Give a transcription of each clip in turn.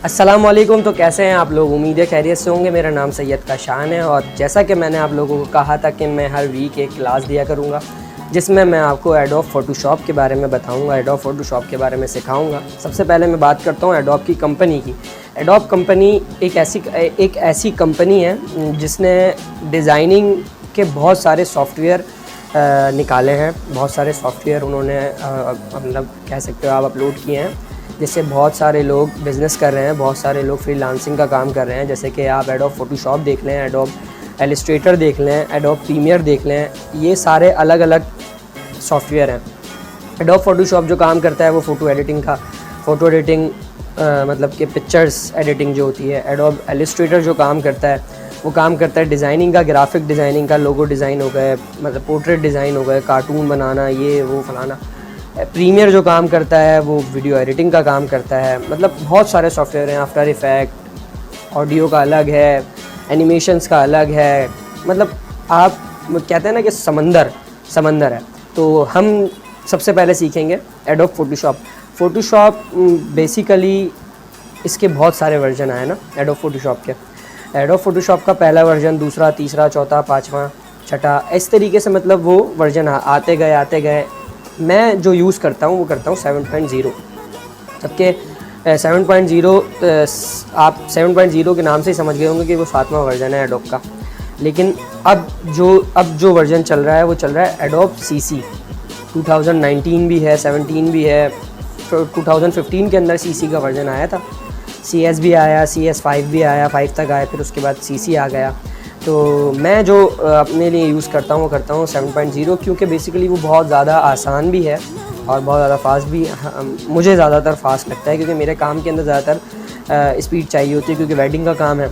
अस्सलामुअलैकुम। तो कैसे हैं आप लोग? उम्मीद है खैरियत से होंगे। मेरा नाम सैयद काशान है और जैसा कि मैंने आप लोगों को कहा था कि मैं हर वीक एक क्लास दिया करूंगा जिसमें मैं आपको एडोब फ़ोटोशॉप के बारे में बताऊंगा, एडोब फ़ोटोशॉप के बारे में सिखाऊंगा। सबसे पहले मैं बात करता हूं एडोब की कंपनी की। एडोब कंपनी एक ऐसी कंपनी है जिसने डिज़ाइनिंग के बहुत सारे सॉफ्टवेयर निकाले हैं। बहुत सारे सॉफ्टवेयर उन्होंने मतलब कह सकते हो आप अपलोड किए हैं, जिससे बहुत सारे लोग बिज़नेस कर रहे हैं, बहुत सारे लोग फ्रीलांसिंग का काम कर रहे हैं। जैसे कि आप एडोब फ़ोटोशॉप देख लें, एडोब इलस्ट्रेटर देख लें, एडोब प्रीमियर देख लें, ये सारे अलग अलग सॉफ्टवेयर हैं। एडोब फ़ोटोशॉप जो काम करता है वो फ़ोटो एडिटिंग मतलब कि पिक्चर्स एडिटिंग जो होती है। एडोब इलस्ट्रेटर जो काम करता है वो काम करता है डिज़ाइनिंग का, ग्राफिक डिज़ाइनिंग का, लोगो डिज़ाइन हो गए, मतलब पोर्ट्रेट डिज़ाइन हो गए, कार्टून बनाना, ये वो फलाना। प्रीमियर जो काम करता है वो वीडियो एडिटिंग का काम करता है। मतलब बहुत सारे सॉफ्टवेयर हैं। आफ्टर इफ़ेक्ट ऑडियो का अलग है, एनिमेशंस का अलग है। मतलब आप कहते हैं ना कि समंदर है। तो हम सबसे पहले सीखेंगे एडोब फ़ोटोशॉप। बेसिकली इसके बहुत सारे वर्जन आए ना एडोब फ़ोटोशॉप के। एडोब फ़ोटोशॉप का पहला वर्जन, दूसरा, तीसरा, चौथा, पाँचवा, छठा, इस तरीके से मतलब वो वर्जन आते गए। मैं जो यूज़ करता हूँ वो करता हूँ 7.0। जबकि 7.0 आप 7.0 के नाम से ही समझ गए होंगे कि वो 7वां वर्जन है एडोब का। लेकिन अब जो वर्जन चल रहा है वो चल रहा है एडोब CC। 2019 भी है, 17 भी है। 2015 के अंदर CC का वर्जन आया था। CS भी आया, CS5 भी आया, 5 तक आया, फिर उसके बाद CC आ गया। तो मैं जो अपने लिए यूज़ करता हूँ वो करता हूँ 7.0, क्योंकि बेसिकली वो बहुत ज़्यादा आसान भी है और बहुत ज़्यादा फास्ट भी। मुझे ज़्यादातर फास्ट लगता है क्योंकि मेरे काम के अंदर ज़्यादातर स्पीड चाहिए होती है, क्योंकि वेडिंग का काम है,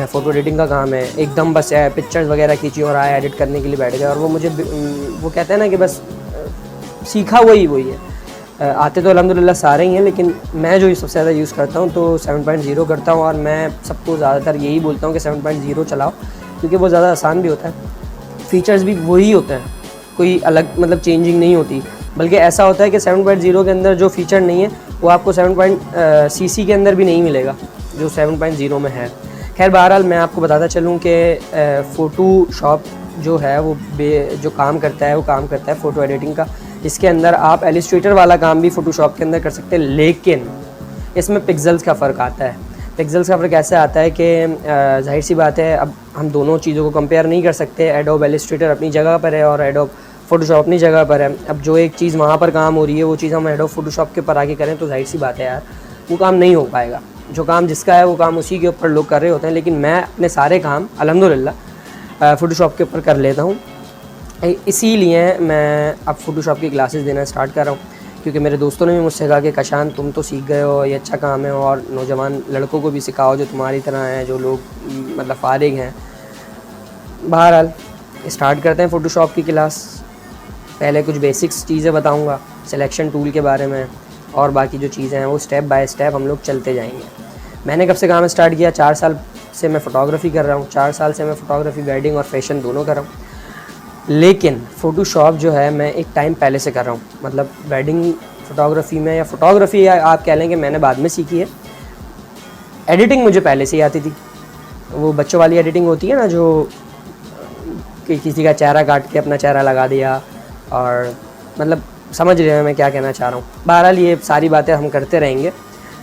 फ़ोटो एडिटिंग का काम है। एकदम बस पिक्चर्स वगैरह खींची और आए एडिट करने के लिए बैठ गए, और वो मुझे वो कहते हैं ना कि बस सीखा वही है। आते तो अल्हम्दुलिल्लाह सारे ही हैं, लेकिन मैं जो सबसे ज़्यादा यूज़ करता हूँ तो 7.0 करता हूँ। और मैं सबको ज़्यादातर यही बोलता हूँ कि 7.0 चलाओ, क्योंकि वो ज़्यादा आसान भी होता है। फ़ीचर्स भी वही होते हैं, कोई अलग मतलब चेंजिंग नहीं होती। बल्कि ऐसा होता है कि 7.0 के अंदर जो फ़ीचर नहीं है वो आपको CC के अंदर भी नहीं मिलेगा जो 7.0 में है। खैर बहरहाल मैं आपको बताता चलूँ कि फ़ोटोशॉप जो है वो जो काम करता है वो काम करता है फ़ोटो एडिटिंग का। इसके अंदर आप इलस्ट्रेटर वाला काम भी फ़ोटोशॉप के अंदर कर सकते हैं, लेकिन इसमें पिक्सेल्स का फ़र्क आता है। पिक्सेल्स का फ़र्क ऐसे आता है कि जाहिर सी बात है, अब हम दोनों चीज़ों को कंपेयर नहीं कर सकते। एडोब इलस्ट्रेटर अपनी जगह पर है और एडोब फ़ोटोशॉप अपनी जगह पर है। अब जो एक चीज़ वहाँ पर काम हो रही है वो चीज़ हम एडोब फ़ोटोशॉप के ऊपर आके करें तो जाहिर सी बात है यार, वो काम नहीं हो पाएगा। जो काम जिसका है वो काम उसी के ऊपर लोग कर रहे होते हैं, लेकिन मैं अपने सारे काम अल्हम्दुलिल्लाह फ़ोटोशॉप के ऊपर कर लेता हूँ। इसीलिए मैं अब फ़ोटोशॉप की क्लासेस देना स्टार्ट कर रहा हूँ, क्योंकि मेरे दोस्तों ने भी मुझसे कहा कि काशान तुम तो सीख गए हो, ये अच्छा काम है, और नौजवान लड़कों को भी सिखाओ जो तुम्हारी तरह हैं, जो लोग मतलब फारिग हैं। बहरहाल स्टार्ट करते हैं फ़ोटोशॉप की क्लास। पहले कुछ बेसिक्स चीज़ें बताऊँगा, सिलेक्शन टूल के बारे में, और बाकी जो चीज़ें हैं वो स्टेप बाय स्टेप हम लोग चलते जाएंगे। मैंने कब से काम स्टार्ट किया? 4 साल से मैं फ़ोटोग्राफ़ी कर रहा हूँ। 4 साल से मैं फ़ोटोग्राफ़ी, वेडिंग और फैशन दोनों कर रहा हूँ। लेकिन फ़ोटोशॉप जो है मैं एक टाइम पहले से कर रहा हूँ। मतलब वेडिंग फ़ोटोग्राफ़ी में, या फ़ोटोग्राफ़ी या आप कह लें कि मैंने बाद में सीखी है। एडिटिंग मुझे पहले से ही आती थी। वो बच्चों वाली एडिटिंग होती है ना, जो कि किसी का चेहरा काट के अपना चेहरा लगा दिया, और मतलब समझ रहे हैं मैं क्या कहना चाह रहा हूँ। बहरहाल ये सारी बातें हम करते रहेंगे,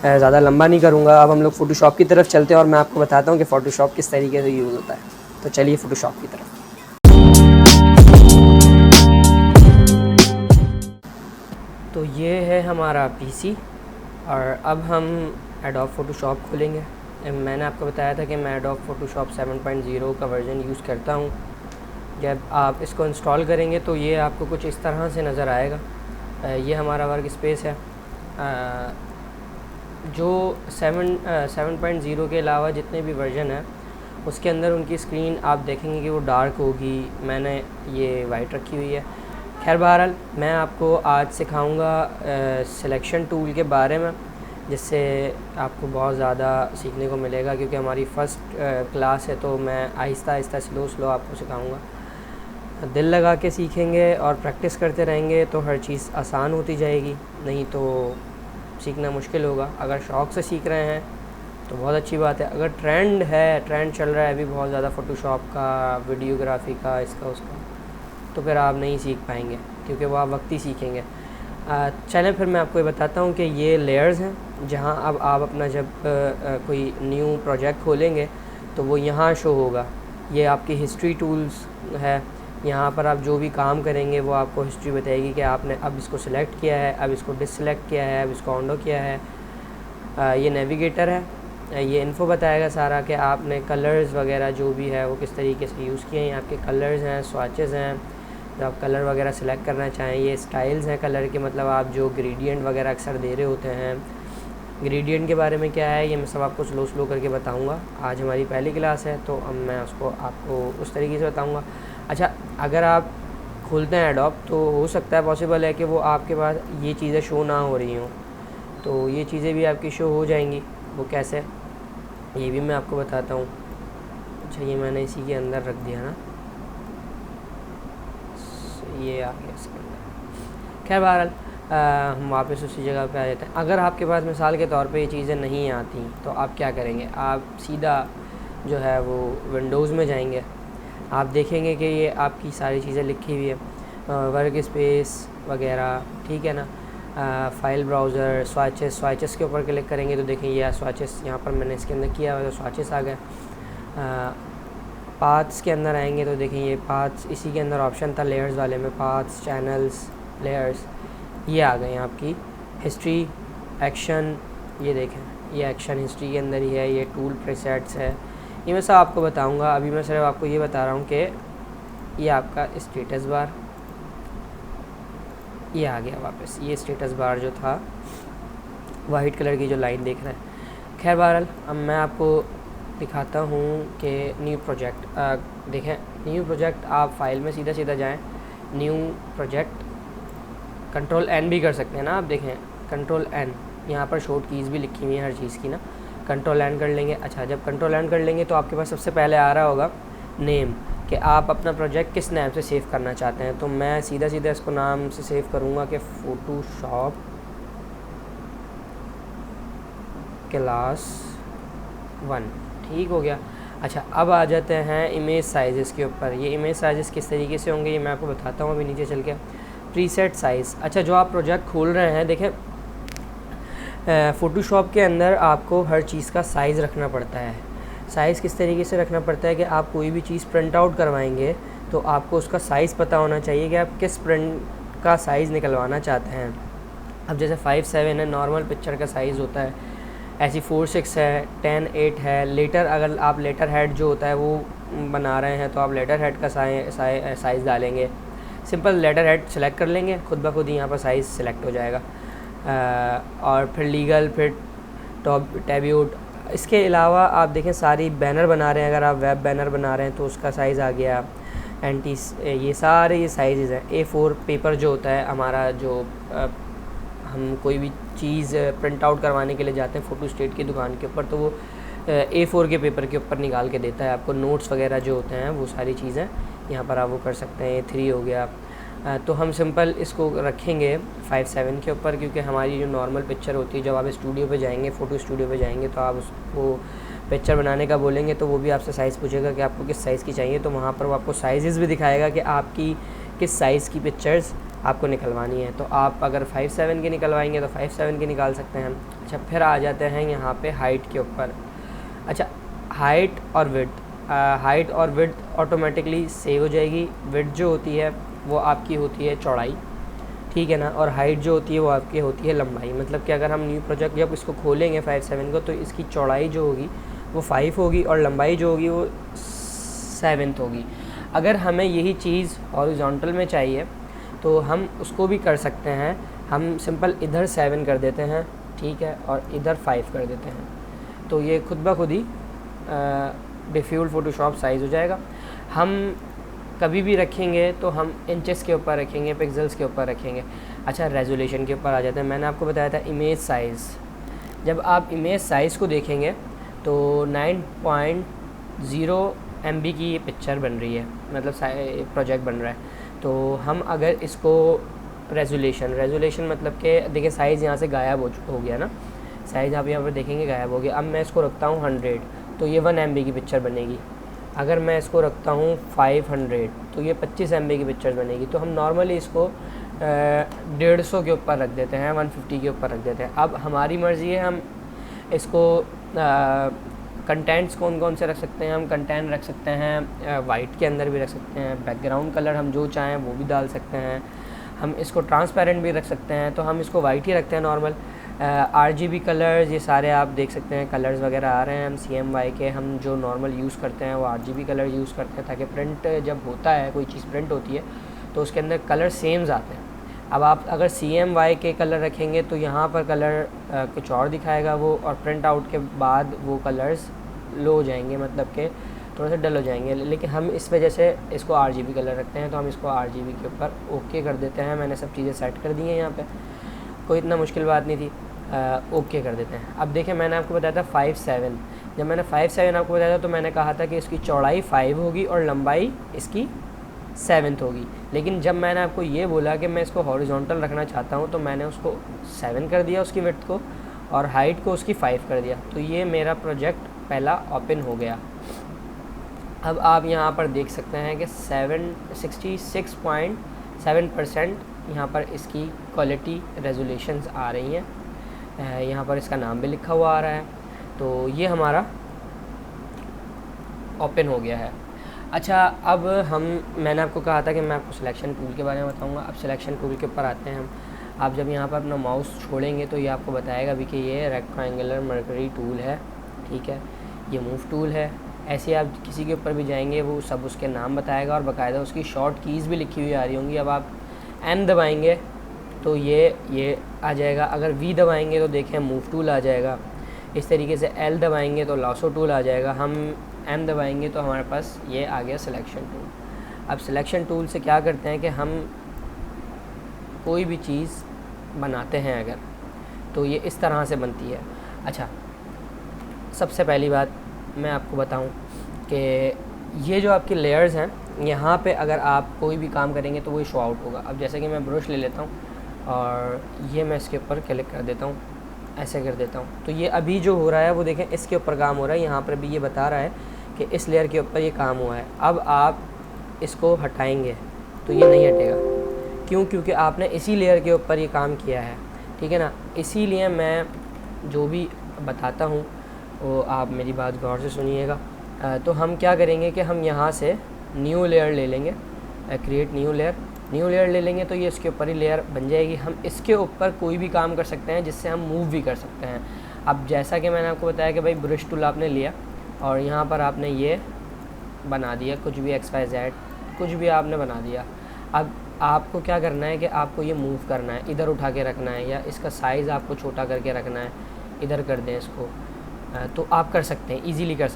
ज़्यादा लंबा नहीं करूँगा। अब हम लोग फ़ोटोशॉप की तरफ चलते हैं और मैं आपको बताता हूँ कि फ़ोटोशॉप किस तरीके से यूज़ होता है। तो चलिए फ़ोटोशॉप की तरफ। तो ये है हमारा PC, और अब हम एडोब फ़ोटोशॉप खोलेंगे। मैंने आपको बताया था कि मैं एडोब फ़ोटोशॉप 7.0 का वर्जन यूज़ करता हूँ। जब आप इसको इंस्टॉल करेंगे तो ये आपको कुछ इस तरह से नज़र आएगा। ये हमारा वर्क स्पेस है। जो 7.0 के अलावा जितने भी वर्जन है उसके अंदर उनकी स्क्रीन आप देखेंगे कि वो डार्क होगी। मैंने ये वाइट रखी हुई है। खैर बहरहाल मैं आपको आज सिखाऊंगा सिलेक्शन टूल के बारे में, जिससे आपको बहुत ज़्यादा सीखने को मिलेगा, क्योंकि हमारी फ़र्स्ट क्लास है। तो मैं आहिस्ता आहिस्ता स्लो आपको सिखाऊंगा। दिल लगा के सीखेंगे और प्रैक्टिस करते रहेंगे तो हर चीज़ आसान होती जाएगी, नहीं तो सीखना मुश्किल होगा। अगर शौक़ से सीख रहे हैं तो बहुत अच्छी बात है। अगर ट्रेंड चल रहा है अभी बहुत ज़्यादा फ़ोटोशॉप का, वीडियोग्राफी का, इसका उसका, तो फिर आप नहीं सीख पाएंगे, क्योंकि वो आप वक्त ही सीखेंगे। चलें फिर मैं आपको ये बताता हूँ कि ये लेयर्स हैं, जहाँ अब आप अपना जब कोई न्यू प्रोजेक्ट खोलेंगे तो वो यहाँ शो होगा। ये आपकी हिस्ट्री टूल्स है, यहाँ पर आप जो भी काम करेंगे वो आपको हिस्ट्री बताएगी कि आपने अब इसको सिलेक्ट किया है, अब इसको डिससेलेक्ट किया है, अब इसको ऑनडो किया है। ये नेविगेटर है, ये इन्फो बताएगा सारा कि आपने कलर्स वगैरह जो भी है वो किस तरीके से यूज़ किए हैं। आपके कलर्स हैं, स्वाचेस हैं, जब आप कलर वगैरह सेलेक्ट करना चाहें। ये स्टाइल्स हैं कलर के, मतलब आप जो ग्रेडियंट वगैरह अक्सर दे रहे होते हैं। ग्रेडियंट के बारे में क्या है ये मैं सब आपको स्लो करके बताऊंगा। आज हमारी पहली क्लास है तो अब मैं उसको आपको उस तरीके से बताऊंगा। अच्छा, अगर आप खोलते हैं एडोब तो हो सकता है पॉसिबल है कि वो आपके पास ये चीज़ें शो ना हो रही हों, तो ये चीज़ें भी आपकी शो हो जाएंगी। वो कैसे, ये भी मैं आपको बताता हूँ। अच्छा, ये मैंने इसी के अंदर रख दिया ना, ये आ गया इसके अंदर। खैर बहरहाल हम वापस उसी जगह पे आ जाते हैं। अगर आपके पास मिसाल के तौर पे ये चीज़ें नहीं आती तो आप क्या करेंगे, आप सीधा जो है वो विंडोज़ में जाएंगे। आप देखेंगे कि ये आपकी सारी चीज़ें लिखी हुई है, वर्क स्पेस वगैरह, ठीक है ना। फ़ाइल ब्राउज़र, स्वाचेस के ऊपर क्लिक करेंगे तो देखें ये स्वाचेस यहाँ पर मैंने इसके अंदर किया हुआ, तो स्वाचेस आ गए। पाथ्स के अंदर आएंगे तो देखें ये पाथ्स, इसी के अंदर ऑप्शन था लेयर्स वाले में, पाथ्स, चैनल्स, लेयर्स, ये आ गए। आपकी हिस्ट्री, एक्शन, ये देखें ये एक्शन हिस्ट्री के अंदर ही है। ये टूल प्रीसेट्स है, ये मैं सब आपको बताऊंगा। अभी मैं सिर्फ आपको ये बता रहा हूँ कि ये आपका स्टेटस बार, ये आ गया वापस। ये स्टेटस बार जो था वाइट कलर की जो लाइन देख रहे हैं। खैर बहरहाल अब मैं आपको दिखाता हूँ कि न्यू प्रोजेक्ट देखें। न्यू प्रोजेक्ट आप फाइल में सीधा जाएं, न्यू प्रोजेक्ट, कंट्रोल एन भी कर सकते हैं ना। आप देखें कंट्रोल एन, यहाँ पर शॉर्ट कीज़ भी लिखी हुई हैं हर चीज़ की ना। कंट्रोल एन कर लेंगे। अच्छा, जब कंट्रोल एन कर लेंगे तो आपके पास सबसे पहले आ रहा होगा नेम, कि आप अपना प्रोजेक्ट किस नाम से सेव करना चाहते हैं। तो मैं सीधा इसको नाम से सेव करूँगा कि फ़ोटोशॉप क्लास 1, ठीक हो गया। अच्छा, अब आ जाते हैं इमेज साइज़ के ऊपर। ये इमेज साइज़ किस तरीके से होंगे ये मैं आपको बताता हूँ अभी नीचे चल के। प्रीसेट साइज़, अच्छा जो आप प्रोजेक्ट खोल रहे हैं, देखें फ़ोटोशॉप के अंदर आपको हर चीज़ का साइज़ रखना पड़ता है। साइज़ किस तरीके से रखना पड़ता है कि आप कोई भी चीज़ प्रिंट आउट करवाएंगे तो आपको उसका साइज़ पता होना चाहिए कि आप किस प्रिंट का साइज़ निकलवाना चाहते हैं। अब जैसे 5:7 है नॉर्मल पिक्चर का साइज़ होता है, ऐसी 4:6 है, 10:8 है। लेटर, अगर आप लेटर हेड जो होता है वो बना रहे हैं तो आप लेटर हेड का साइज़ डालेंगे। सिंपल लेटर हेड सेलेक्ट कर लेंगे, खुद ब खुद ही यहाँ पर साइज़ सेलेक्ट हो जाएगा। और फिर लीगल, फिर टैब्यूट। इसके अलावा आप देखें सारी बैनर बना रहे हैं, अगर आप वेब बैनर बना रहे हैं तो उसका साइज़ आ गया। ये सारे ये साइज़ हैं। A4 पेपर जो होता है हमारा, जो हम कोई भी चीज़ प्रिंट आउट करवाने के लिए जाते हैं फ़ोटो स्टेट की दुकान के ऊपर, तो वो A4 के पेपर के ऊपर निकाल के देता है आपको। नोट्स वगैरह जो होते हैं वो सारी चीज़ें यहाँ पर आप वो कर सकते हैं। A3 हो गया। तो हम सिंपल इसको रखेंगे 5:7 के ऊपर, क्योंकि हमारी जो नॉर्मल पिक्चर होती है, जब आप स्टूडियो पे जाएंगे, फ़ोटो स्टूडियो पे जाएंगे तो आप उसको पिक्चर बनाने का बोलेंगे तो वो भी आपसे साइज़ पूछेगा कि आपको किस साइज़ की चाहिए। तो वहाँ पर वो आपको साइज़ भी दिखाएगा कि आपकी किस साइज़ की पिक्चर्स आपको निकलवानी है। तो आप अगर 5:7 की निकलवाएंगे तो 5:7 की निकाल सकते हैं। अच्छा, फिर आ जाते हैं यहाँ पे हाइट के ऊपर। अच्छा, हाइट और विड्थ ऑटोमेटिकली सेव हो जाएगी। विड्थ जो होती है वो आपकी होती है चौड़ाई, ठीक है ना, और हाइट जो होती है वो आपकी होती है लंबाई। मतलब कि अगर हम न्यू प्रोजेक्ट जब इसको खोलेंगे 5:7 को, तो इसकी चौड़ाई जो होगी वो 5 होगी और लंबाई जो होगी वो 7 होगी। अगर हमें यही चीज़ हॉरिजॉन्टल में चाहिए तो हम उसको भी कर सकते हैं। हम सिंपल इधर 7 कर देते हैं, ठीक है, और इधर 5 कर देते हैं, तो ये खुद ब खुद ही डिफ़ॉल्ट फ़ोटोशॉप साइज़ हो जाएगा। हम कभी भी रखेंगे तो हम इंचेस के ऊपर रखेंगे, पिक्सल्स के ऊपर रखेंगे। अच्छा, रेजोल्यूशन के ऊपर आ जाते हैं। मैंने आपको बताया था इमेज साइज़। जब आप इमेज साइज़ को देखेंगे तो 9.0 MB की ये पिक्चर बन रही है, मतलब प्रोजेक्ट बन रहा है। तो हम अगर इसको रेजोल्यूशन मतलब कि देखिए साइज़ यहाँ से गायब हो गया ना, साइज़ आप यहाँ पर देखेंगे गायब हो गया। अब मैं इसको रखता हूँ 100, तो ये 1 MB की पिक्चर बनेगी। अगर मैं इसको रखता हूँ 500, तो ये 25 MB की पिक्चर बनेगी। तो हम नॉर्मली इसको 150 के ऊपर रख देते हैं, 150 के ऊपर रख देते हैं। अब हमारी मर्ज़ी है, हम इसको कंटेंट्स कौन कौन से रख सकते हैं। हम कंटेंट रख सकते हैं वाइट के अंदर भी रख सकते हैं, बैकग्राउंड कलर हम जो चाहें वो भी डाल सकते हैं। हम इसको ट्रांसपेरेंट भी रख सकते हैं, तो हम इसको वाइट ही रखते हैं नॉर्मल। RGB कलर्स, ये सारे आप देख सकते हैं कलर्स वगैरह आ रहे हैं। हम CMY के हम जो नॉर्मल यूज़ करते हैं वो RGB कलर यूज़ करते हैं, ताकि प्रिंट जब होता है, कोई चीज़ प्रिंट होती है तो उसके अंदर कलर सेम्स आते हैं। अब आप अगर CMY के कलर रखेंगे तो यहाँ पर कलर कुछ और दिखाएगा वो, और प्रिंट आउट के बाद वो कलर्स लो हो जाएंगे, मतलब कि थोड़ा सा डल हो जाएंगे। लेकिन हम इस वजह से इसको RGB कलर रखते हैं, तो हम इसको RGB के ऊपर ओके कर देते हैं। मैंने सब चीज़ें सेट कर दी हैं यहाँ पे, कोई इतना मुश्किल बात नहीं थी। ओके कर देते हैं। अब देखें, मैंने आपको बताया था 5/7। जब मैंने 5/7 आपको बताया था तो मैंने कहा था कि इसकी चौड़ाई 5 होगी और लंबाई इसकी 7 होगी। लेकिन जब मैंने आपको ये बोला कि मैं इसको हॉरिजॉन्टल रखना चाहता हूँ, तो मैंने उसको 7 कर दिया उसकी विड्थ को, और हाइट को उसकी 5 कर दिया। तो ये मेरा प्रोजेक्ट पहला ओपन हो गया। अब आप यहाँ पर देख सकते हैं कि 66.7% यहाँ पर इसकी क्वालिटी रेजोल्यूशंस आ रही हैं। यहाँ पर इसका नाम भी लिखा हुआ आ रहा है। तो ये हमारा ओपन हो गया है। अच्छा, अब मैंने आपको कहा था कि मैं आपको सिलेक्शन टूल के बारे में बताऊँगा। अब सिलेक्शन टूल के ऊपर आते हैं हम। आप जब यहाँ पर अपना माउस छोड़ेंगे तो ये आपको बताएगा भी कि ये रेक्टेंगुलर मर्करी टूल है, ठीक है, ये मूव टूल है। ऐसे आप किसी के ऊपर भी जाएंगे वो सब उसके नाम बताएगा, और बाकायदा उसकी शॉर्ट कीज़ भी लिखी हुई आ रही होंगी। अब आप M दबाएंगे तो ये आ जाएगा। अगर V दबाएंगे तो देखें मूव टूल आ जाएगा। इस तरीके से L दबाएंगे तो लासो टूल आ जाएगा। हम M दबाएंगे तो हमारे पास ये आ गया सिलेक्शन टूल। अब सिलेक्शन टूल से क्या करते हैं कि हम कोई भी चीज़ बनाते हैं अगर, तो ये इस तरह से बनती है। अच्छा, सबसे पहली बात मैं आपको बताऊं कि ये जो आपकी लेयर्स हैं, यहाँ पे अगर आप कोई भी काम करेंगे तो वो शो आउट होगा। अब जैसे कि मैं ब्रश ले लेता हूँ और ये मैं इसके ऊपर क्लिक कर देता हूँ, ऐसे कर देता हूँ, तो ये अभी जो हो रहा है वो देखें इसके ऊपर काम हो रहा है। यहाँ पर भी ये बता रहा है कि इस लेयर के ऊपर ये काम हुआ है। अब आप इसको हटाएंगे तो ये नहीं हटेगा। क्यों? क्योंकि आपने इसी लेयर के ऊपर ये काम किया है, ठीक है ना। इसीलिए मैं जो भी बताता हूँ वो आप मेरी बात गौर से सुनिएगा। तो हम क्या करेंगे कि हम यहाँ से न्यू लेयर ले लेंगे, क्रिएट न्यू लेयर ले लेंगे, तो ये इसके ऊपर ही लेयर बन जाएगी। हम इसके ऊपर कोई भी काम कर सकते हैं, जिससे हम मूव भी कर सकते हैं। अब जैसा कि मैंने आपको बताया कि भाई ब्रश टूल आपने लिया और यहाँ पर आपने ये बना दिया, कुछ भी XYZ कुछ भी आपने बना दिया। अब आपको क्या करना है कि आपको ये मूव करना है, इधर उठा के रखना है, या इसका साइज़ आपको छोटा करके रखना है, इधर कर दें इसको, तो आप कर सकते हैं, इजीली कर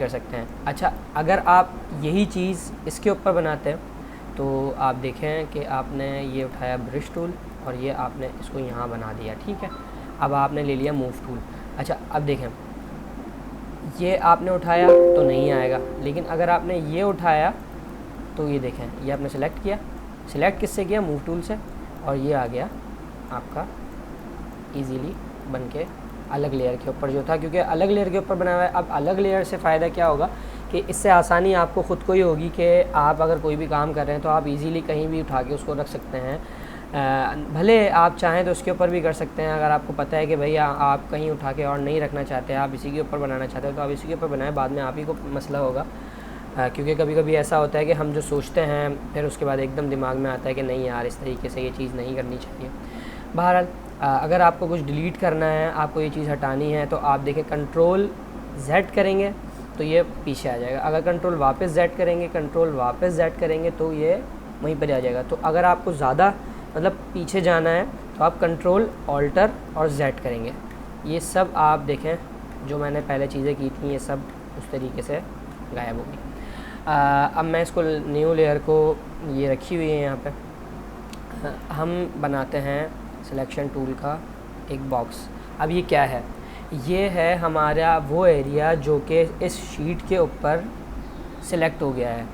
सकते हैं। अच्छा, अगर आप यही चीज़ इसके ऊपर बनाते हैं तो आप देखें कि आपने ये उठाया ब्रश टूल और ये आपने इसको यहाँ बना दिया, ठीक है। अब आपने ले लिया मूव टूल। अच्छा, अब देखें ये आपने उठाया तो नहीं आएगा, लेकिन अगर आपने ये उठाया तो ये देखें, ये आपने सेलेक्ट किया। सेलेक्ट किससे किया? मूव टूल से, और ये आ गया आपका इजीली बन के अलग लेयर के ऊपर जो था, क्योंकि अलग लेयर के ऊपर बनाया हुआ है। अब अलग लेयर से फ़ायदा क्या होगा कि इससे आसानी आपको ख़ुद को ही होगी कि आप अगर कोई भी काम कर रहे हैं तो आप इजीली कहीं भी उठा के उसको रख सकते हैं। भले आप चाहें तो उसके ऊपर भी कर सकते हैं। अगर आपको पता है कि भैया आप कहीं उठा के और नहीं रखना चाहते, आप इसी के ऊपर बनाना चाहते हो, तो आप इसी के ऊपर बनाएं, बाद में आप ही को मसला होगा। क्योंकि कभी कभी ऐसा होता है कि हम जो सोचते हैं फिर उसके बाद एकदम दिमाग में आता है कि नहीं यार, इस तरीके से ये चीज़ नहीं करनी चाहिए। बहरहाल अगर आपको कुछ डिलीट करना है, आपको ये चीज़ हटानी है, तो आप देखें Ctrl Z करेंगे तो ये पीछे आ जाएगा। अगर कंट्रोल वापस Z करेंगे तो ये वहीं पर आ जाएगा। तो अगर आपको ज़्यादा मतलब पीछे जाना है तो आप Ctrl Alt और Z करेंगे। ये सब आप देखें जो मैंने पहले चीज़ें की थी ये सब उस तरीके से गायब होगी। अब मैं इसको न्यू लेयर को ये रखी हुई है यहाँ पे, हम बनाते हैं सिलेक्शन टूल का एक बॉक्स। अब ये क्या है? ये है हमारा वो एरिया जो कि इस शीट के ऊपर सिलेक्ट हो गया है,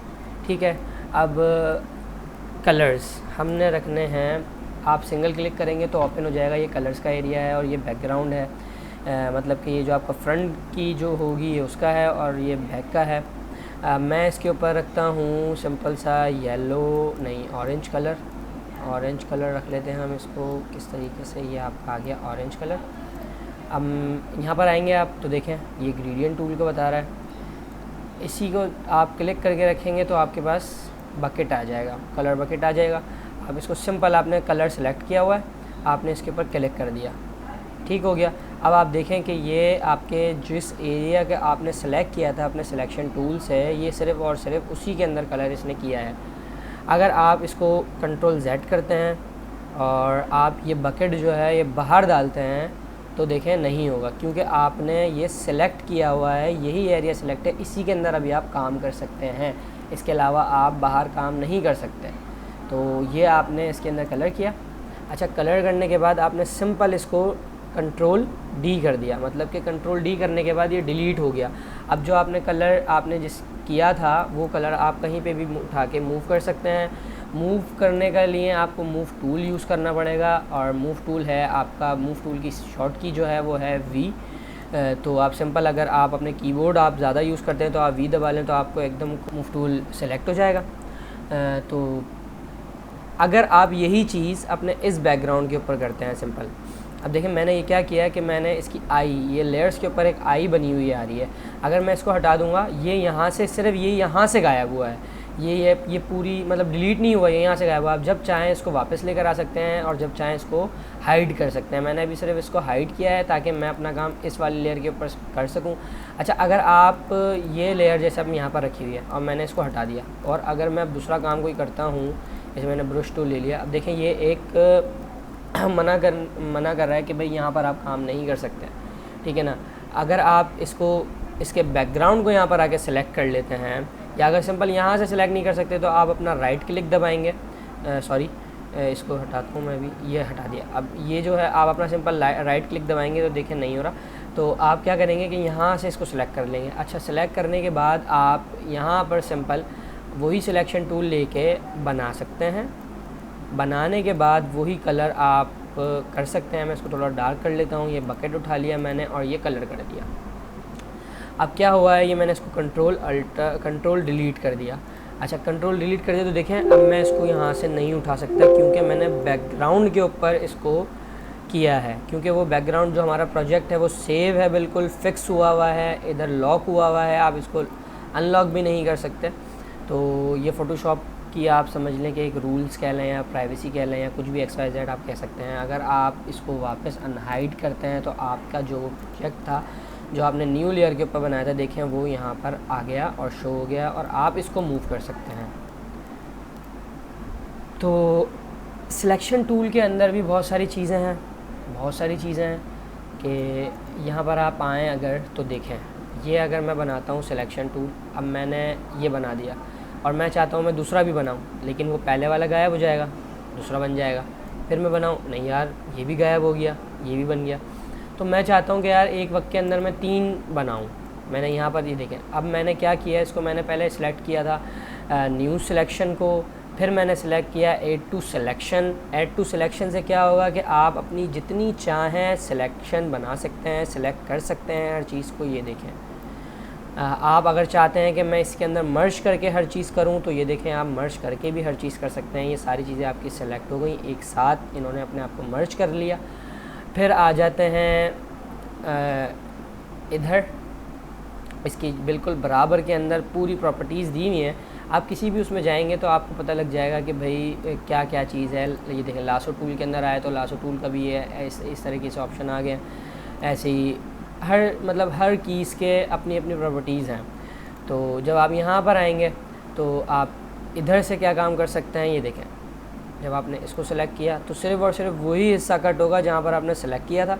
ठीक है। अब कलर्स हमने रखने हैं आप सिंगल क्लिक करेंगे तो ओपन हो जाएगा। ये कलर्स का एरिया है और ये बैकग्राउंड है, मतलब कि ये जो आपका फ्रंट की जो होगी ये उसका है और ये बैक का है। मैं इसके ऊपर रखता हूँ सिंपल सा येलो नहीं ऑरेंज कलर रख लेते हैं हम इसको किस तरीके से। ये आपका आ गया ऑरेंज कलर। अब यहाँ पर आएंगे आप तो देखें ये ग्रेडियंट टूल को बता रहा है, इसी को आप क्लिक करके रखेंगे तो आपके पास बकेट आ जाएगा, कलर बकेट आ जाएगा। अब इसको सिंपल आपने कलर सेलेक्ट किया हुआ है, आपने इसके ऊपर क्लिक कर दिया, ठीक हो गया। अब आप देखें कि ये आपके जिस एरिया के आपने सेलेक्ट किया था अपने सिलेक्शन टूल से, ये सिर्फ़ और सिर्फ उसी के अंदर कलर इसने किया है। अगर आप इसको कंट्रोल Z करते हैं और आप ये बकेट जो है ये बाहर डालते हैं तो देखें नहीं होगा, क्योंकि आपने ये सिलेक्ट किया हुआ है, यही एरिया सिलेक्ट है, इसी के अंदर अभी आप काम कर सकते हैं, इसके अलावा आप बाहर काम नहीं कर सकते। तो ये आपने इसके अंदर कलर किया। अच्छा, कलर करने के बाद आपने सिंपल इसको कंट्रोल D कर दिया, मतलब कि कंट्रोल D करने के बाद ये डिलीट हो गया। अब जो आपने कलर आपने जिस किया था वो कलर आप कहीं पे भी उठा के मूव कर सकते हैं। मूव करने के लिए आपको मूव टूल यूज़ करना पड़ेगा, और मूव टूल है आपका, मूव टूल की शॉर्ट की जो है वो है V। तो आप सिंपल अगर आप अपने कीबोर्ड आप ज़्यादा यूज़ करते हैं तो आप V दबा लें तो आपको एकदम मूव टूल सेलेक्ट हो जाएगा। तो अगर आप यही चीज़ अपने इस बैकग्राउंड के ऊपर करते हैं सिंपल, अब देखिए मैंने ये क्या किया है कि मैंने इसकी आई, ये लेयर्स के ऊपर एक आई बनी हुई आ रही है, अगर मैं इसको हटा दूंगा ये यहाँ से सिर्फ ये यहाँ से गायब हुआ है, ये पूरी मतलब डिलीट नहीं हुआ, ये यहाँ से गायब हुआ। आप जब चाहें इसको वापस लेकर आ सकते हैं और जब चाहें इसको हाइड कर सकते हैं। मैंने अभी सिर्फ इसको हाइड किया है ताकि मैं अपना काम इस वाली लेयर के ऊपर कर सकूँ। अच्छा, अगर आप ये लेयर जैसे अब यहाँ पर रखी हुई है और मैंने इसको हटा दिया, और अगर मैं अब दूसरा काम कोई करता हूँ, जैसे मैंने ब्रश टूल ले लिया, अब देखें ये एक मना कर रहा है कि भाई यहाँ पर आप काम नहीं कर सकते, ठीक है ना। अगर आप इसको इसके बैकग्राउंड को यहाँ पर आके सेलेक्ट कर लेते हैं, या अगर सिंपल यहाँ से सेलेक्ट नहीं कर सकते तो आप अपना राइट क्लिक दबाएंगे, इसको हटाता हूँ मैं भी, ये हटा दिया। अब ये जो है आप अपना सिंपल राइट क्लिक दबाएंगे तो देखिए नहीं हो रहा, तो आप क्या करेंगे कि यहाँ से इसको सेलेक्ट कर लेंगे। अच्छा, सेलेक्ट करने के बाद आप यहाँ पर सिंपल वही सिलेक्शन टूल लेके बना सकते हैं। बनाने के बाद वही कलर आप कर सकते हैं। मैं इसको थोड़ा डार्क कर लेता हूँ, ये बकेट उठा लिया मैंने और ये कलर कर दिया। अब क्या हुआ है, ये मैंने इसको कंट्रोल डिलीट कर दिया। अच्छा, कंट्रोल डिलीट कर दिया तो देखें अब मैं इसको यहाँ से नहीं उठा सकता, क्योंकि मैंने बैकग्राउंड के ऊपर इसको किया है, क्योंकि वो बैकग्राउंड जो हमारा प्रोजेक्ट है वो सेव है, बिल्कुल फिक्स हुआ है, इधर लॉक हुआ है, आप इसको अनलॉक भी नहीं कर सकते। तो ये फ़ोटोशॉप कि आप समझ लें कि एक रूल्स कह लें या प्राइवेसी कह लें या कुछ भी XYZ आप कह सकते हैं। अगर आप इसको वापस अनहाइड करते हैं तो आपका जो प्रोजेक्ट था, जो आपने न्यू लेयर के ऊपर बनाया था, देखें वो यहाँ पर आ गया और शो हो गया, और आप इसको मूव कर सकते हैं। तो सिलेक्शन टूल के अंदर भी बहुत सारी चीज़ें हैं कि यहाँ पर आप आएँ अगर तो देखें, ये अगर मैं बनाता हूँ सिलेक्शन टूल, अब मैंने ये बना दिया और मैं चाहता हूँ मैं दूसरा भी बनाऊँ, लेकिन वो पहले वाला गायब हो जाएगा, दूसरा बन जाएगा। फिर मैं बनाऊँ, नहीं यार ये भी गायब हो गया, ये भी बन गया। तो मैं चाहता हूँ कि यार एक वक्त के अंदर मैं 3 बनाऊँ। मैंने यहाँ पर ये देखें, अब मैंने क्या किया, इसको मैंने पहले सेलेक्ट किया था न्यू सिलेक्शन को, फिर मैंने सेलेक्ट किया ऐड टू सिलेक्शन से क्या होगा कि आप अपनी जितनी चाहें सिलेक्शन बना सकते हैं, सिलेक्ट कर सकते हैं हर चीज़ को। ये देखें, आप अगर चाहते हैं कि मैं इसके अंदर मर्ज करके हर चीज़ करूं तो ये देखें आप मर्ज करके भी हर चीज़ कर सकते हैं। ये सारी चीज़ें आपकी सेलेक्ट हो गई, एक साथ इन्होंने अपने आप को मर्ज कर लिया। फिर आ जाते हैं इधर, इसकी बिल्कुल बराबर के अंदर पूरी प्रॉपर्टीज़ दी हुई हैं। आप किसी भी उसमें जाएंगे तो आपको पता लग जाएगा कि भाई क्या क्या चीज़ है। ये देखें लासो टूल के अंदर आए तो लासो टूल का भी है, इस तरीके से ऑप्शन आ गए। ऐसे ही हर कीज़ के अपनी अपनी प्रॉपर्टीज़ हैं। तो जब आप यहाँ पर आएंगे तो आप इधर से क्या काम कर सकते हैं, ये देखें, जब आपने इसको सेलेक्ट किया तो सिर्फ़ और सिर्फ वही हिस्सा कट होगा जहाँ पर आपने सेलेक्ट किया था।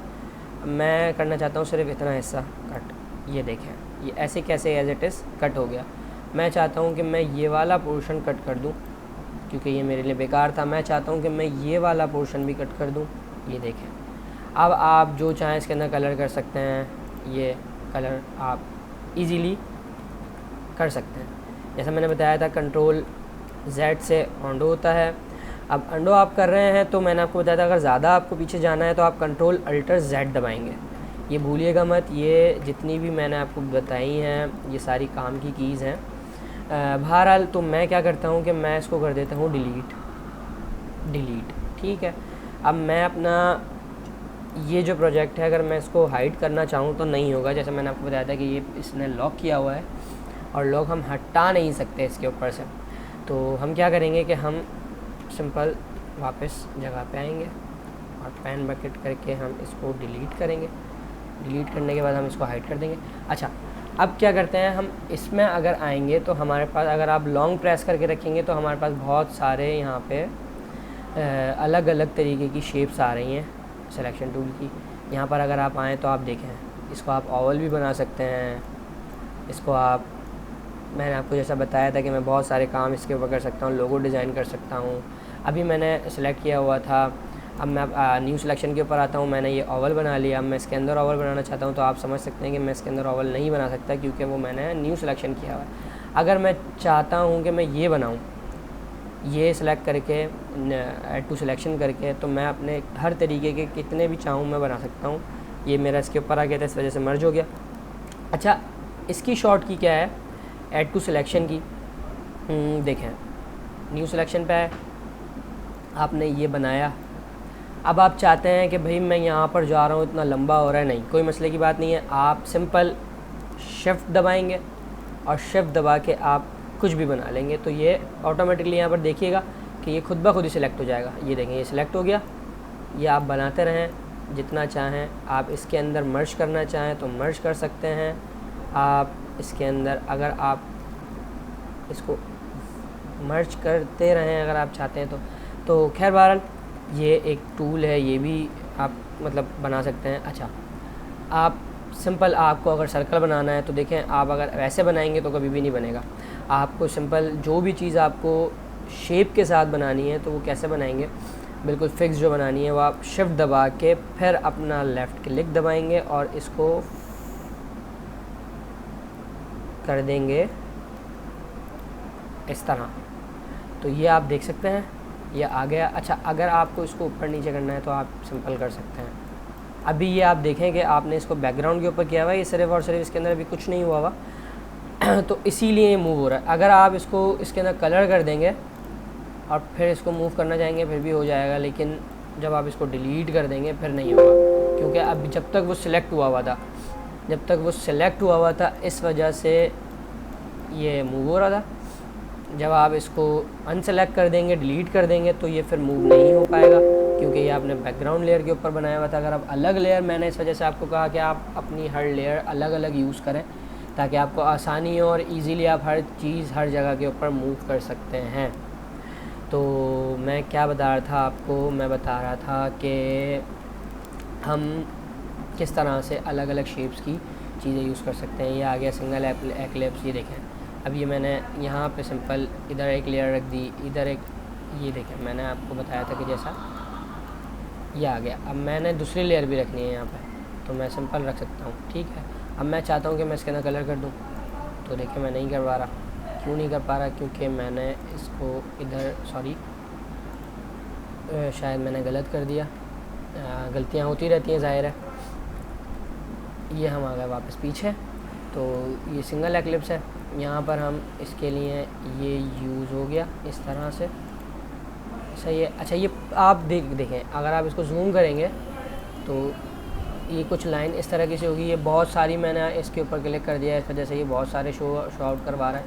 मैं करना चाहता हूँ सिर्फ इतना हिस्सा कट। ये देखें, ये ऐसे कैसे एज इट इज़ कट हो गया। मैं चाहता हूँ कि मैं ये वाला पोर्शन कट कर दूँ, क्योंकि ये मेरे लिए बेकार था। मैं चाहता हूँ कि मैं ये वाला पोर्शन भी कट कर दूँ। ये देखें, अब आप जो चाहें इसके अंदर कलर कर सकते हैं। ये कलर आप इजीली कर सकते हैं। जैसा मैंने बताया था, कंट्रोल Z से ऑन्डो होता है। अब अंडो आप कर रहे हैं तो मैंने आपको बताया था अगर ज़्यादा आपको पीछे जाना है तो आप कंट्रोल अल्टर जेड दबाएंगे। ये भूलिएगा मत, ये जितनी भी मैंने आपको बताई हैं ये सारी काम की कीज़ हैं। बहरहाल तो मैं क्या करता हूँ कि मैं इसको कर देता हूँ डिलीट। ठीक है, अब मैं अपना ये जो प्रोजेक्ट है अगर मैं इसको हाइड करना चाहूँ तो नहीं होगा। जैसे मैंने आपको बताया था कि ये इसने लॉक किया हुआ है और लॉक हम हटा नहीं सकते इसके ऊपर से। तो हम क्या करेंगे कि हम सिंपल वापस जगह पे आएंगे और पैन बकेट करके हम इसको डिलीट करेंगे। डिलीट करने के बाद हम इसको हाइड कर देंगे। अच्छा, अब क्या करते हैं हम इसमें अगर आएंगे तो हमारे पास, अगर आप लॉन्ग प्रेस करके रखेंगे तो हमारे पास बहुत सारे यहाँ पे अलग अलग तरीके की शेप्स आ रही हैं सिलेक्शन टूल की। यहाँ पर अगर आप आएँ तो आप देखें, इसको आप ओवल भी बना सकते हैं, इसको आप, मैंने आपको जैसा बताया था कि मैं बहुत सारे काम इसके ऊपर कर सकता हूँ, लोगो डिज़ाइन कर सकता हूँ। अभी मैंने सेलेक्ट किया हुआ था, अब मैं न्यू सिलेक्शन के ऊपर आता हूँ, मैंने ये ओवल बना लिया। अब मैं इसके अंदर ओवल बनाना चाहता हूँ तो आप समझ सकते हैं कि मैं इसके अंदर ओवल नहीं बना सकता क्योंकि वो मैंने न्यू सिलेक्शन किया हुआ है। अगर मैं चाहता हूँ कि मैं ये बनाऊँ, ये सिलेक्ट करके ऐड टू सिलेक्शन करके, तो मैं अपने हर तरीके के कितने भी चाहूँ मैं बना सकता हूँ। ये मेरा इसके ऊपर आ गया था, इस वजह से मर्ज हो गया। अच्छा, इसकी शॉर्ट की क्या है ऐड टू सिलेक्शन की, देखें न्यू सिलेक्शन पे है, आपने ये बनाया। अब आप चाहते हैं कि भाई मैं यहाँ पर जा रहा हूँ, इतना लंबा हो रहा है, नहीं, कोई मसले की बात नहीं है। आप सिंपल शिफ्ट दबाएंगे और शिफ्ट दबा के आप कुछ भी बना लेंगे तो ये ऑटोमेटिकली यहाँ पर देखिएगा कि ये खुद ब खुद ही सिलेक्ट हो जाएगा। ये देखें, ये सिलेक्ट हो गया। ये आप बनाते रहें जितना चाहें। आप इसके अंदर मर्ज करना चाहें तो मर्ज कर सकते हैं। आप इसके अंदर अगर आप इसको मर्ज करते रहें अगर आप चाहते हैं तो खैर बहरहाल ये एक टूल है, ये भी आप मतलब बना सकते हैं। अच्छा, आप सिंपल, आपको अगर सर्कल बनाना है तो देखें, आप अगर वैसे बनाएंगे तो कभी भी नहीं बनेगा। आपको सिंपल जो भी चीज़ आपको शेप के साथ बनानी है तो वो कैसे बनाएंगे, बिल्कुल फिक्स जो बनानी है वो आप शिफ्ट दबा के फिर अपना लेफ़्ट क्लिक दबाएंगे और इसको कर देंगे इस तरह। तो ये आप देख सकते हैं ये आ गया। अच्छा, अगर आपको इसको ऊपर नीचे करना है तो आप सिंपल कर सकते हैं। अभी ये आप देखें कि आपने इसको बैकग्राउंड के ऊपर किया हुआ है, ये सिर्फ और सिर्फ इसके अंदर अभी कुछ नहीं हुआ हुआ तो इसीलिए ये मूव हो रहा है। अगर आप इसको इसके अंदर कलर कर देंगे और फिर इसको मूव करना चाहेंगे फिर भी हो जाएगा, लेकिन जब आप इसको डिलीट कर देंगे फिर नहीं होगा क्योंकि अब जब तक वो सिलेक्ट हुआ हुआ था इस वजह से ये मूव हो रहा था। जब आप इसको अनसेलेक्ट कर देंगे, डिलीट कर देंगे तो ये फिर मूव नहीं हो पाएगा क्योंकि ये आपने बैकग्राउंड लेयर के ऊपर बनाया हुआ था। अगर आप अलग लेयर, मैंने इस वजह से आपको कहा कि आप अपनी हर लेयर अलग अलग यूज़ करें ताकि आपको आसानी हो और इजीली आप हर चीज़ हर जगह के ऊपर मूव कर सकते हैं। तो मैं क्या बता रहा था आपको, मैं बता रहा था कि हम किस तरह से अलग अलग शेप्स की चीज़ें यूज़ कर सकते हैं। ये आ गया सिंगल एक्लिप्स। ये देखें, अब ये मैंने यहाँ पे सिंपल इधर एक लेयर रख दी, इधर एक, ये देखें मैंने आपको बताया था कि जैसा ये आ गया। अब मैंने दूसरी लेयर भी रखनी है यहाँ पे तो मैं सिंपल रख सकता हूँ। ठीक है, अब मैं चाहता हूँ कि मैं इसके अंदर कलर कर दूँ तो देखिए मैं नहीं कर पा रहा। क्यों नहीं कर पा रहा? क्योंकि मैंने इसको इधर, सॉरी शायद मैंने गलत कर दिया। गलतियाँ होती रहती हैं, ज़ाहिर है। ये हम आ गए वापस पीछे। तो ये सिंगल एक्लिप्स है, यहाँ पर हम इसके लिए ये यूज़ हो गया इस तरह से, सही है। अच्छा, ये आप देखें अगर आप इसको जूम करेंगे तो ये कुछ लाइन इस तरह की से होगी। ये बहुत सारी, मैंने इसके ऊपर क्लिक कर दिया, इस वजह से ये बहुत सारे शो आउट करवा रहा है।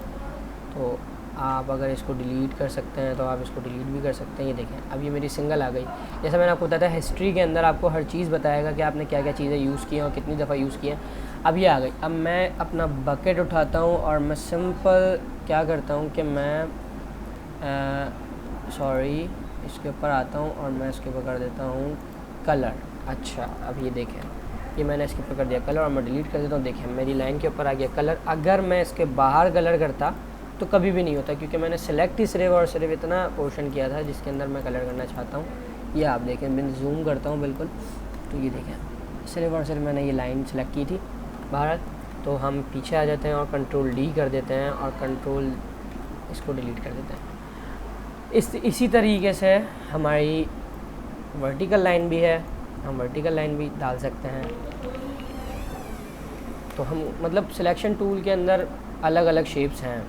तो आप अगर इसको डिलीट कर सकते हैं तो आप इसको डिलीट भी कर सकते हैं। ये देखें अब ये मेरी सिंगल आ गई। जैसा मैंने आपको बताया था हिस्ट्री के अंदर आपको हर चीज़ बताएगा कि आपने क्या क्या चीज़ें यूज़ की हैं और कितनी दफ़ा यूज़ की हैं। अब ये आ गई। अब मैं अपना बकेट उठाता हूँ और मैं सिंपल क्या करता हूँ कि मैं इसके ऊपर आता हूँ और मैं इसके ऊपर कर देता हूँ कलर। अच्छा, अब ये देखें, ये मैंने इसके ऊपर कर दिया कलर और मैं डिलीट कर देता हूँ। देखें मेरी लाइन के ऊपर आ गया कलर। अगर मैं इसके बाहर कलर करता तो कभी भी नहीं होता क्योंकि मैंने सेलेक्ट ही सिर्फ और सिर्फ इतना पोर्शन किया था जिसके अंदर मैं कलर करना चाहता हूँ। ये आप देखें, मैं जूम करता हूँ बिल्कुल, तो ये देखें सिर्फ और सिर्फ मैंने ये लाइन सेलेक्ट की थी बाहर। तो हम पीछे आ जाते हैं और कंट्रोल डी कर देते हैं और कंट्रोल इसको डिलीट कर देते हैं। इसी तरीके से हमारी वर्टिकल लाइन भी है, हम वर्टिकल लाइन भी डाल सकते हैं। तो हम मतलब सिलेक्शन टूल के अंदर अलग अलग शेप्स हैं,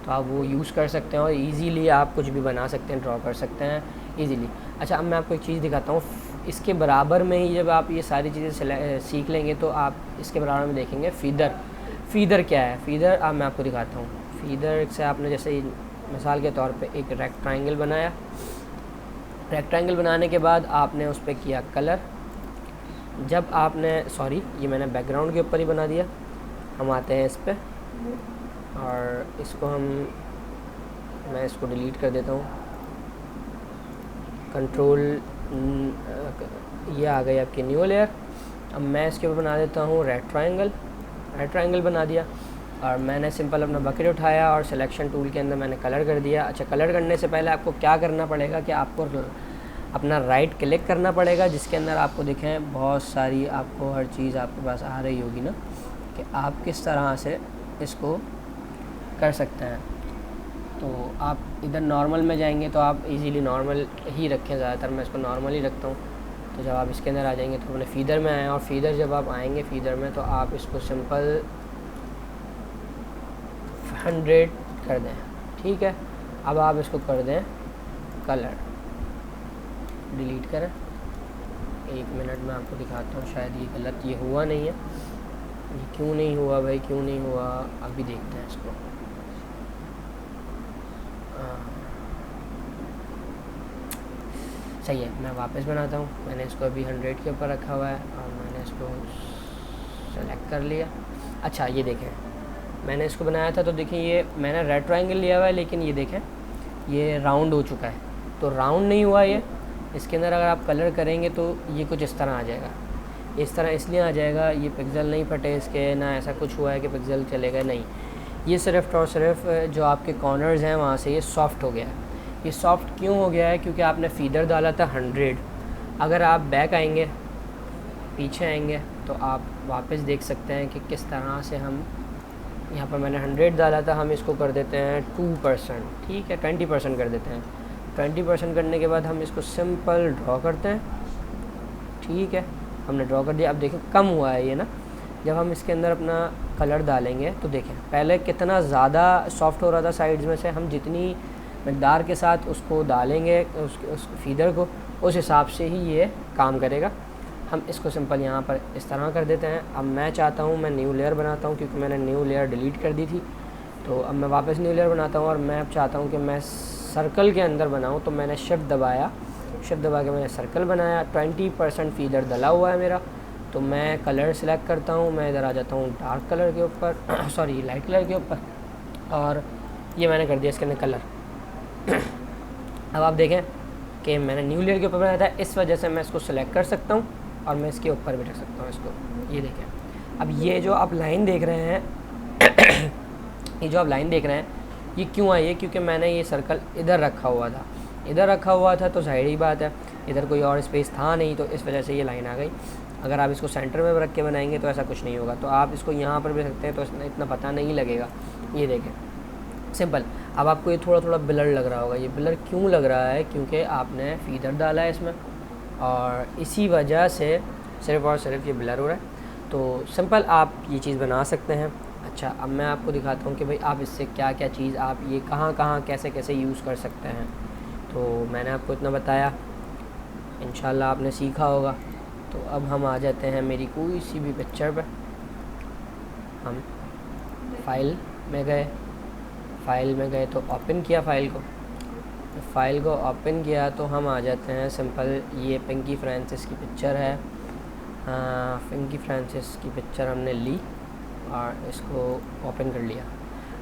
तो आप वो यूज़ कर सकते हैं और इजीली आप कुछ भी बना सकते हैं, ड्रॉ कर सकते हैं इजीली। अच्छा, अब मैं आपको एक चीज़ दिखाता हूँ। इसके बराबर में ही जब आप ये सारी चीज़ें सीख लेंगे तो आप इसके बराबर में देखेंगे फ़ीदर क्या है। फ़ीदर अब मैं आपको दिखाता हूँ। फ़ीदर से आपने जैसे मिसाल के तौर पे एक रेक्टेंगल बनाया। रेक्टेंगल बनाने के बाद आपने उस पर किया कलर। जब आपने ये मैंने बैकग्राउंड के ऊपर ही बना दिया। हम आते हैं इस पर और इसको मैं इसको डिलीट कर देता हूँ। कंट्रोल ये आ गई आपकी न्यू लेयर। अब मैं इसके ऊपर बना देता हूँ रेक्टेंगल बना दिया और मैंने सिंपल अपना बकेट उठाया और सिलेक्शन टूल के अंदर मैंने कलर कर दिया। अच्छा, कलर करने से पहले आपको क्या करना पड़ेगा कि आपको अपना राइट क्लिक करना पड़ेगा, जिसके अंदर आपको दिखें बहुत सारी आपको हर चीज़ आपके पास आ रही होगी ना, कि आप किस तरह से इसको कर सकते हैं। तो आप इधर नॉर्मल में जाएंगे तो आप इजीली नॉर्मल ही रखें, ज़्यादातर मैं इसको नॉर्मल ही रखता हूँ। तो जब आप इसके अंदर आ जाएंगे तो अपने फ़ीदर में आएँ और फ़ीदर जब आप आएंगे फ़ीदर में तो आप इसको सिंपल 100 कर दें। ठीक है, अब आप इसको कर दें कलर, डिलीट करें। 1 मिनट में आपको दिखाता हूँ, शायद ये गलत ये हुआ नहीं है। ये क्यों नहीं हुआ भाई, क्यों नहीं हुआ, अभी देखते हैं इसको। सही है, मैं वापस बनाता हूँ। मैंने इसको अभी 100 के ऊपर रखा हुआ है और मैंने इसको सेलेक्ट कर लिया। अच्छा, ये देखें मैंने इसको बनाया था तो देखिए ये मैंने रेड ट्रायंगल लिया हुआ है, लेकिन ये देखें ये राउंड हो चुका है। तो राउंड नहीं हुआ ये, इसके अंदर अगर आप कलर करेंगे तो ये कुछ इस तरह आ जाएगा। इस तरह इसलिए आ जाएगा, ये पिक्सल नहीं फटे इसके, ना ऐसा कुछ हुआ है कि पिक्सल चलेगा, नहीं। ये सिर्फ और सिर्फ जो आपके कॉर्नर्स हैं वहाँ से ये सॉफ्ट हो गया है। ये सॉफ्ट क्यों हो गया है? क्योंकि आपने फ़ीदर डाला था 100। अगर आप बैक आएंगे, पीछे आएंगे तो आप वापस देख सकते हैं कि किस तरह से हम यहाँ पर मैंने 100 डाला था, हम इसको कर देते हैं 2%। ठीक है, 20% कर देते हैं। 20% करने के बाद हम इसको सिंपल ड्रॉ करते हैं। ठीक है, हमने ड्रॉ कर दिया। अब देखें कम हुआ है ये ना। जब हम इसके अंदर अपना कलर डालेंगे तो देखें पहले कितना ज़्यादा सॉफ्ट हो रहा था साइड्स में से। हम जितनी मकदार के साथ उसको डालेंगे उस फीदर को, उस हिसाब से ही ये काम करेगा। हम इसको सिंपल यहाँ पर इस तरह कर देते हैं। अब मैं चाहता हूँ मैं न्यू लेयर बनाता हूँ, क्योंकि मैंने न्यू लेयर डिलीट कर दी थी। तो अब मैं वापस न्यू लेयर बनाता हूँ और मैं अब चाहता हूँ कि मैं सर्कल के अंदर बनाऊँ। तो मैंने शिफ्ट दबाया, शिफ्ट दबा के मैंने सर्कल बनाया। 20% फीदर डला हुआ है मेरा। तो मैं कलर सेलेक्ट करता हूँ, मैं इधर आ जाता हूँ डार्क कलर के ऊपर सॉरी लाइट कलर के ऊपर, और ये मैंने कर दिया इसके अंदर कलर। अब आप देखें कि मैंने न्यू लेयर के ऊपर बनाया था, इस वजह से मैं इसको सेलेक्ट कर सकता हूँ और मैं इसके ऊपर भी रख सकता हूँ इसको। ये देखें, अब ये जो आप लाइन देख रहे हैं ये जो आप लाइन देख रहे हैं ये क्यों आई है? क्योंकि मैंने ये सर्कल इधर रखा हुआ था। इधर रखा हुआ था तो ज़ाहिर ही बात है इधर कोई और स्पेस था नहीं, तो इस वजह से ये लाइन आ गई। अगर आप इसको सेंटर में रख के बनाएंगे तो ऐसा कुछ नहीं होगा। तो आप इसको यहाँ पर भी रखते हैं तो इतना पता नहीं लगेगा। ये देखें सिंपल। अब आपको ये थोड़ा थोड़ा ब्लर लग रहा होगा। ये ब्लर क्यों लग रहा है? क्योंकि आपने फीदर डाला है इसमें और इसी वजह से सिर्फ़ और सिर्फ ये ब्लर हो रहा है। तो सिंपल आप ये चीज़ बना सकते हैं। अच्छा, अब मैं आपको दिखाता हूँ कि भाई आप इससे क्या क्या चीज़ आप ये कहाँ कहाँ कैसे कैसे यूज़ कर सकते हैं। तो मैंने आपको इतना बताया, इंशाल्लाह आपने सीखा होगा। तो अब हम आ जाते हैं मेरी कोई सी भी पिक्चर पर। हम फाइल में गए तो ओपन किया फ़ाइल को ओपन किया तो हम आ जाते हैं सिंपल, ये पिंकी फ्रांसिस की पिक्चर है। पिंकी फ्रांसिस की पिक्चर हमने ली और इसको ओपन कर लिया।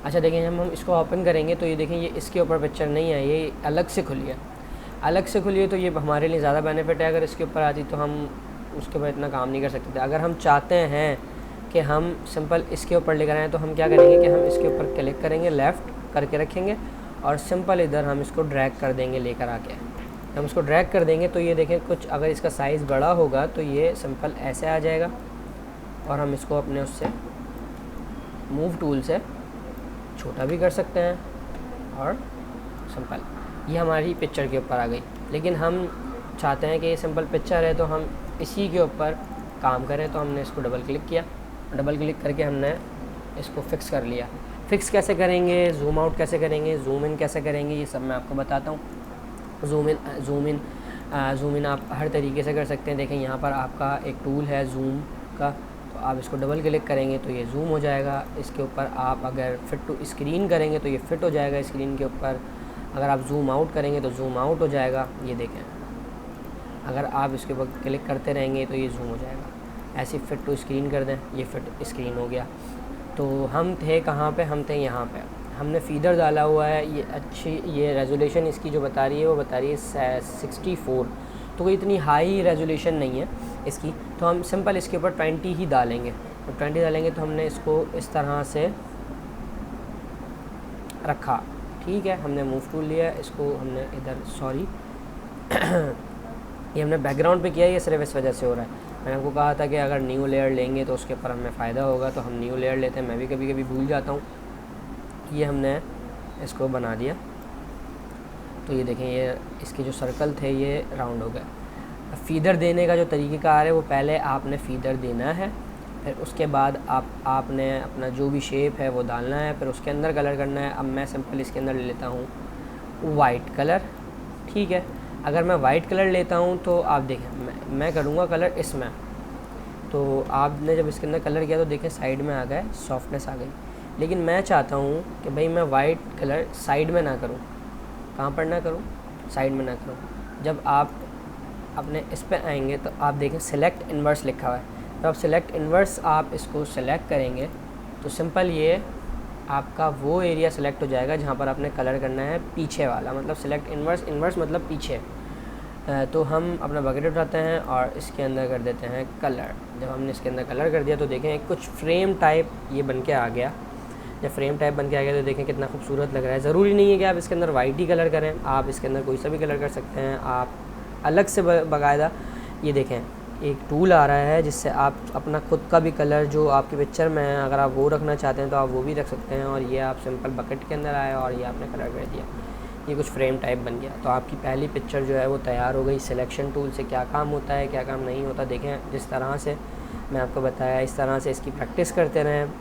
अच्छा देखें, हम इसको ओपन करेंगे तो ये देखें ये इसके ऊपर पिक्चर नहीं है, ये अलग से खुली है। तो ये हमारे लिए ज़्यादा बेनिफिट है। अगर इसके ऊपर आती तो हम उसके ऊपर इतना काम नहीं कर सकते थे। अगर हम चाहते हैं कि हम सिंपल इसके ऊपर लेकर आएँ तो हम क्या करेंगे कि हम इसके ऊपर क्लिक करेंगे, लेफ़्ट करके रखेंगे और सिंपल इधर हम इसको ड्रैग कर देंगे लेकर आके। हम इसको ड्रैग कर देंगे तो ये देखें कुछ अगर इसका साइज़ बड़ा होगा तो ये सिंपल ऐसे आ जाएगा और हम इसको अपने उससे मूव टूल से छोटा भी कर सकते हैं और सिंपल ये हमारी पिक्चर के ऊपर आ गई। लेकिन हम चाहते हैं कि ये सिंपल पिक्चर है तो हम इसी के ऊपर काम करें, तो हमने इसको डबल क्लिक किया। डबल क्लिक करके हमने इसको फ़िक्स कर लिया। फ़िक्स कैसे करेंगे, ज़ूम आउट कैसे करेंगे, ज़ूम इन कैसे करेंगे, ये सब मैं आपको बताता हूँ। ज़ूम इन आप हर तरीके से कर सकते हैं। देखें यहाँ पर आपका एक टूल है ज़ूम का, तो आप इसको डबल क्लिक करेंगे तो ये ज़ूम हो जाएगा। इसके ऊपर आप अगर फिट टू स्क्रीन करेंगे तो ये फ़िट हो जाएगा स्क्रीन के ऊपर। अगर आप ज़ूम आउट करेंगे तो ज़ूम आउट हो जाएगा। ये देखें, अगर आप इसके ऊपर क्लिक करते रहेंगे तो ये ज़ूम हो जाएगा। ऐसे फ़िट टू स्क्रीन कर दें, ये फ़िट स्क्रीन हो गया। तो हम थे कहाँ पे, हम थे यहाँ पे। हमने फ़ीडर डाला हुआ है। ये अच्छी, ये रेजोल्यूशन इसकी जो बता रही है वो बता रही है 64, तो कोई इतनी हाई रेजोल्यूशन नहीं है इसकी। तो हम सिंपल इसके ऊपर 20 ही डालेंगे। तो 20 डालेंगे तो हमने इसको इस तरह से रखा, ठीक है। हमने मूव टूल लिया, इसको हमने इधर, सॉरी ये हमने बैकग्राउंड पे किया, ये सिर्फ इस वजह से हो रहा है। मैंने आपको कहा था कि अगर न्यू लेयर लेंगे तो उसके ऊपर हमें फ़ायदा होगा, तो हम न्यू लेयर लेते हैं। मैं भी कभी कभी भूल जाता हूँ। ये हमने इसको बना दिया, तो ये देखें, ये इसके जो सर्कल थे ये राउंड हो गए। फ़ीडर देने का जो तरीक़ेकार है वो पहले आपने फ़ीडर देना है, फिर उसके बाद आपने अपना जो भी शेप है वो डालना है, फिर उसके अंदर कलर करना है। अब मैं सिंपल इसके अंदर ले लेता हूँ वाइट कलर, ठीक है। अगर मैं वाइट कलर लेता हूँ तो आप देखें मैं करूँगा कलर इसमें, तो आपने जब इसके अंदर कलर किया तो देखें साइड में आ गए, सॉफ्टनेस आ गई। लेकिन मैं चाहता हूँ कि भाई मैं वाइट कलर साइड में ना करूँ। कहाँ पर ना करूँ, साइड में ना करूँ। जब आप अपने इस पे आएंगे तो आप देखें सेलेक्ट इन्वर्स लिखा हुआ है। तो आप सेलेक्ट इन्वर्स आप इसको सेलेक्ट करेंगे तो सिंपल ये आपका वो एरिया सेलेक्ट हो जाएगा जहाँ पर आपने कलर करना है पीछे वाला, मतलब सेलेक्ट इन्वर्स, इन्वर्स मतलब पीछे। तो हम अपना बकेट उठाते हैं और इसके अंदर कर देते हैं कलर। जब हमने इसके अंदर कलर कर दिया तो देखें कुछ फ्रेम टाइप ये बन के आ गया। जब फ्रेम टाइप बन के आ गया तो देखें कितना खूबसूरत लग रहा है। ज़रूरी नहीं है कि आप इसके अंदर वाइट ही कलर करें, आप इसके अंदर कोई सा भी कलर कर सकते हैं। आप अलग से बाकायदा, ये देखें एक टूल आ रहा है जिससे आप अपना खुद का भी कलर जो आपकी पिक्चर में है अगर आप वो रखना चाहते हैं तो आप वो भी रख सकते हैं। और ये आप सिंपल बकेट के अंदर आए और ये आपने कलर कर दिया, ये कुछ फ्रेम टाइप बन गया। तो आपकी पहली पिक्चर जो है वो तैयार हो गई। सिलेक्शन टूल से क्या काम होता है, क्या काम नहीं होता, देखें जिस तरह से मैं आपको बताया इस तरह से इसकी प्रैक्टिस करते रहें।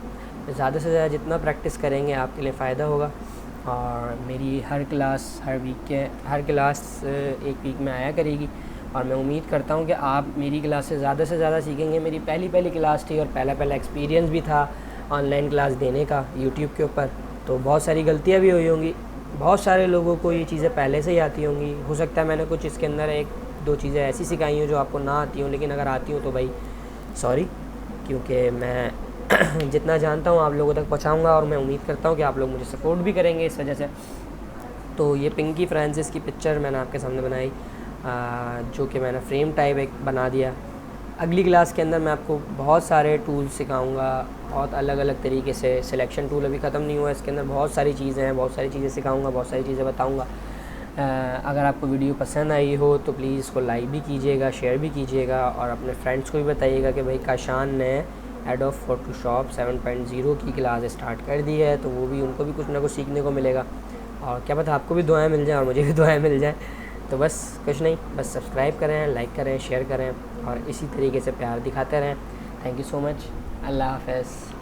ज़्यादा से ज़्यादा जितना प्रैक्टिस करेंगे आपके लिए फ़ायदा होगा। और मेरी हर क्लास एक वीक में आया करेगी और मैं उम्मीद करता हूँ कि आप मेरी क्लास से ज़्यादा सीखेंगे। मेरी पहली क्लास थी और पहला एक्सपीरियंस भी था ऑनलाइन क्लास देने का यूट्यूब के ऊपर, तो बहुत सारी गलतियाँ भी हुई होंगी। बहुत सारे लोगों को ये चीज़ें पहले से ही आती होंगी। हो सकता है मैंने कुछ इसके अंदर 1-2 चीज़ें ऐसी सिखाई हों जो आपको ना आती हों, लेकिन अगर आती हों तो भाई सॉरी, क्योंकि मैं जितना जानता हूँ आप लोगों तक पहुँचाऊँगा और मैं उम्मीद करता हूँ कि आप लोग मुझे सपोर्ट भी करेंगे इस वजह से। तो ये पिंकी फ्रांसिस की पिक्चर मैंने आपके सामने बनाई, जो कि मैंने फ्रेम टाइप एक बना दिया। अगली क्लास के अंदर मैं आपको बहुत सारे टूल्स सिखाऊंगा, बहुत अलग तरीके से। सिलेक्शन टूल अभी ख़त्म नहीं हुआ, इसके अंदर बहुत सारी चीज़ें हैं, बहुत सारी चीज़ें सिखाऊंगा, बहुत सारी चीज़ें बताऊंगा। अगर आपको वीडियो पसंद आई हो तो प्लीज़ इसको लाइक भी कीजिएगा, शेयर भी कीजिएगा और अपने फ्रेंड्स को भी बताइएगा कि भाई काशान ने एडोब फोटोशॉप 7.0 की क्लास स्टार्ट कर दी है, तो वो भी उनको भी कुछ ना कुछ सीखने को मिलेगा। और क्या पता आपको भी दुआएं मिल जाएँ और मुझे भी दुआएं मिल जाएँ। तो बस कुछ नहीं, बस सब्सक्राइब करें, लाइक करें, शेयर करें और इसी तरीके से प्यार दिखाते रहें। Thank you so much. अल्लाह हाफ़िज़।